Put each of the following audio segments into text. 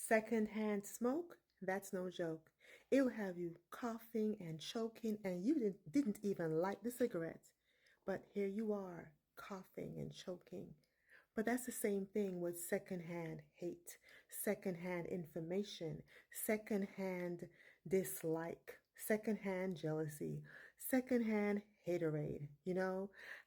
Secondhand smoke, that's no joke. It'll have you coughing and choking, and you didn't even light the cigarette. But here you are, coughing and choking. But that's the same thing with secondhand hate, secondhand information, secondhand dislike, secondhand jealousy, secondhand haterade.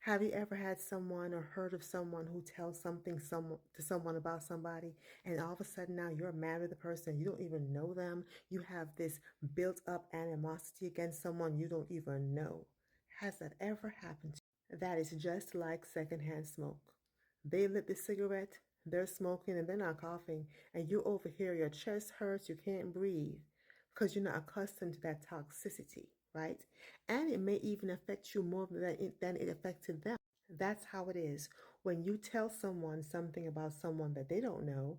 Have you ever had someone or heard of someone who tells something to someone about somebody, and all of a sudden now you're mad with the person, you don't even know them, you have this built up animosity against someone you don't even know? Has that ever happened to you? That is just like secondhand smoke. They lit the cigarette, they're smoking, and they're not coughing, and you over here, your chest hurts, you can't breathe because you're not accustomed to that toxicity, right? And it may even affect you more than it affected them. That's how it is when you tell someone something about someone that they don't know,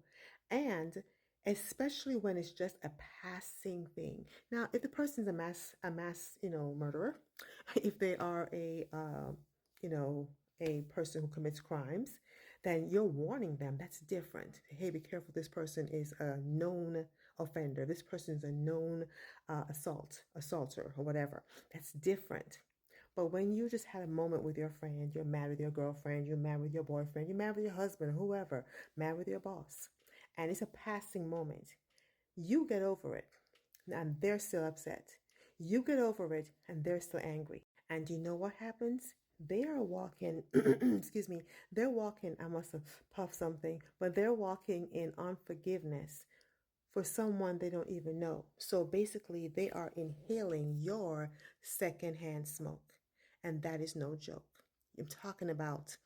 and especially when it's just a passing thing. Now, if the person's a mass murderer, if they are you know, a person who commits crimes, then you're warning them. That's different. Hey, be careful. This person is a known offender. This person is a known assaulter, or whatever. That's different. But when you just had a moment with your friend, you're mad with your girlfriend, you're mad with your boyfriend, you're mad with your husband, whoever, mad with your boss, and it's a passing moment, you get over it and they're still upset. You get over it and they're still angry. And you know what happens? They are walking, excuse me, they're walking, I must have puffed something, but they're walking in unforgiveness for someone they don't even know. So basically, they are inhaling your secondhand smoke. And that is no joke. I'm talking about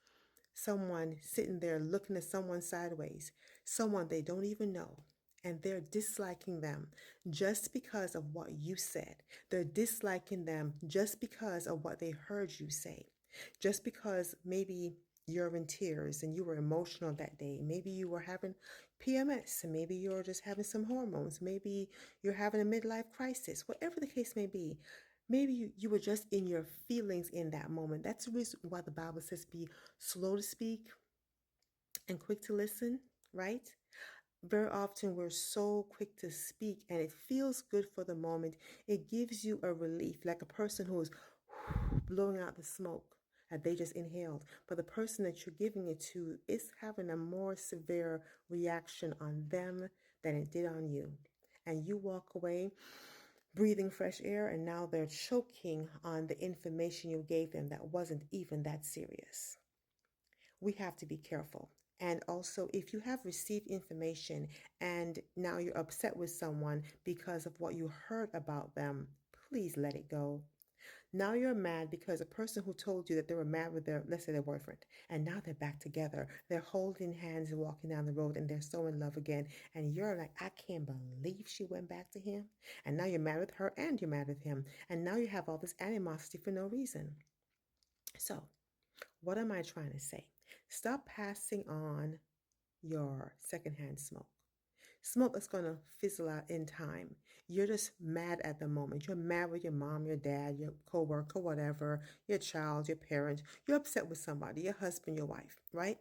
someone sitting there looking at someone sideways, someone they don't even know, and they're disliking them just because of what you said. They're disliking them just because of what they heard you say. Just because maybe you're in tears and you were emotional that day. Maybe you were having PMS, and maybe you're just having some hormones. Maybe you're having a midlife crisis. Whatever the case may be, maybe you were just in your feelings in that moment. That's the reason why the Bible says be slow to speak and quick to listen, right? Very often we're so quick to speak and it feels good for the moment. It gives you a relief, like a person who is blowing out the smoke that they just inhaled. But the person that you're giving it to is having a more severe reaction on them than it did on you. And you walk away breathing fresh air, and now they're choking on the information you gave them that wasn't even that serious. We have to be careful. And also, if you have received information and now you're upset with someone because of what you heard about them, please let it go. Now you're mad because a person who told you that they were mad with let's say their boyfriend, and now they're back together. They're holding hands and walking down the road and they're so in love again. And you're like, I can't believe she went back to him. And now you're mad with her and you're mad with him. And now you have all this animosity for no reason. So, what am I trying to say? Stop passing on your secondhand smoke. Smoke is going to fizzle out in time. You're just mad at the moment. You're mad with your mom, your dad, your coworker, whatever, your child, your parent. You're upset with somebody, your husband, your wife, right?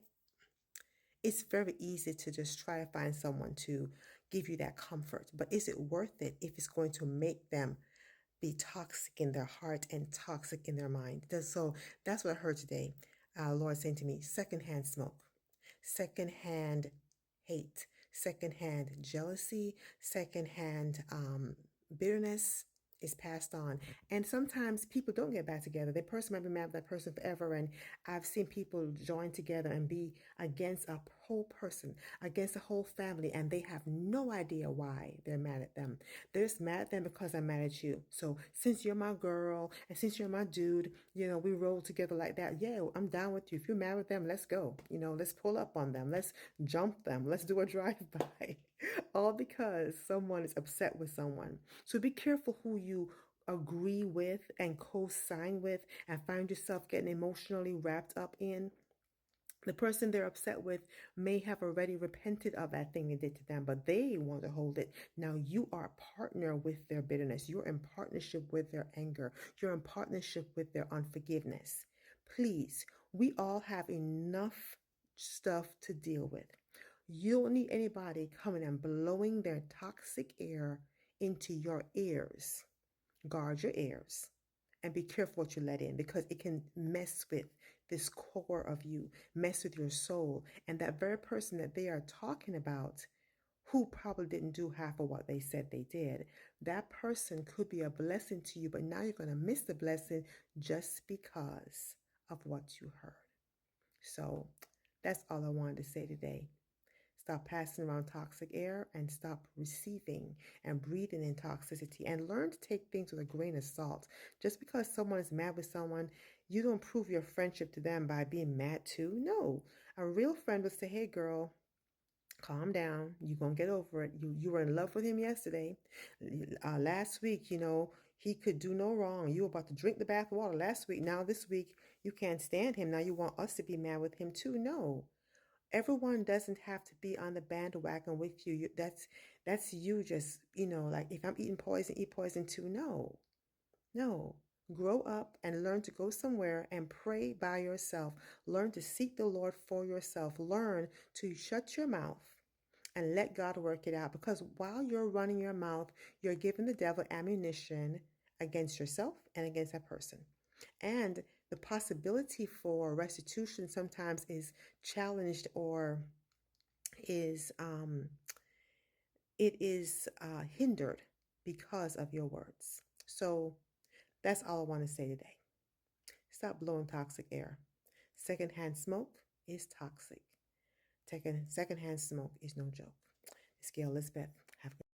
It's very easy to just try to find someone to give you that comfort. But is it worth it if it's going to make them be toxic in their heart and toxic in their mind? So that's what I heard today. Lord saying to me, secondhand smoke, secondhand hate, secondhand jealousy, secondhand bitterness is passed on. And sometimes people don't get back together. That person might be mad with that person forever. And I've seen people join together and be against a whole person, against a whole family, and they have no idea why they're mad at them. They're just mad at them because I'm mad at you. So since you're my girl and since you're my dude, we roll together like that. Yeah, I'm down with you. If you're mad with them, let's go. Let's pull up on them. Let's jump them. Let's do a drive-by. All because someone is upset with someone. So be careful who you agree with and co-sign with and find yourself getting emotionally wrapped up in. The person they're upset with may have already repented of that thing they did to them, but they want to hold it. Now you are a partner with their bitterness. You're in partnership with their anger. You're in partnership with their unforgiveness. Please, we all have enough stuff to deal with. You don't need anybody coming and blowing their toxic air into your ears. Guard your ears and be careful what you let in because it can mess with this core of you, mess with your soul. And that very person that they are talking about, who probably didn't do half of what they said they did, that person could be a blessing to you, but now you're going to miss the blessing just because of what you heard. So that's all I wanted to say today. Stop passing around toxic air and stop receiving and breathing in toxicity and learn to take things with a grain of salt. Just because someone is mad with someone, you don't prove your friendship to them by being mad too. No. A real friend would say, hey girl, calm down. You're going to get over it. You were in love with him yesterday. Last week, he could do no wrong. You were about to drink the bath water last week. Now this week, you can't stand him. Now you want us to be mad with him too. No. Everyone doesn't have to be on the bandwagon with you. That's you just, like if I'm eating poison, eat poison too. No. No. Grow up and learn to go somewhere and pray by yourself. Learn to seek the Lord for yourself. Learn to shut your mouth and let God work it out. Because while you're running your mouth, you're giving the devil ammunition against yourself and against that person. And the possibility for restitution sometimes is challenged or is hindered because of your words. So that's all I want to say today. Stop blowing toxic air. Secondhand smoke is toxic. Secondhand smoke is no joke. It's Gail Lisbeth. Have a good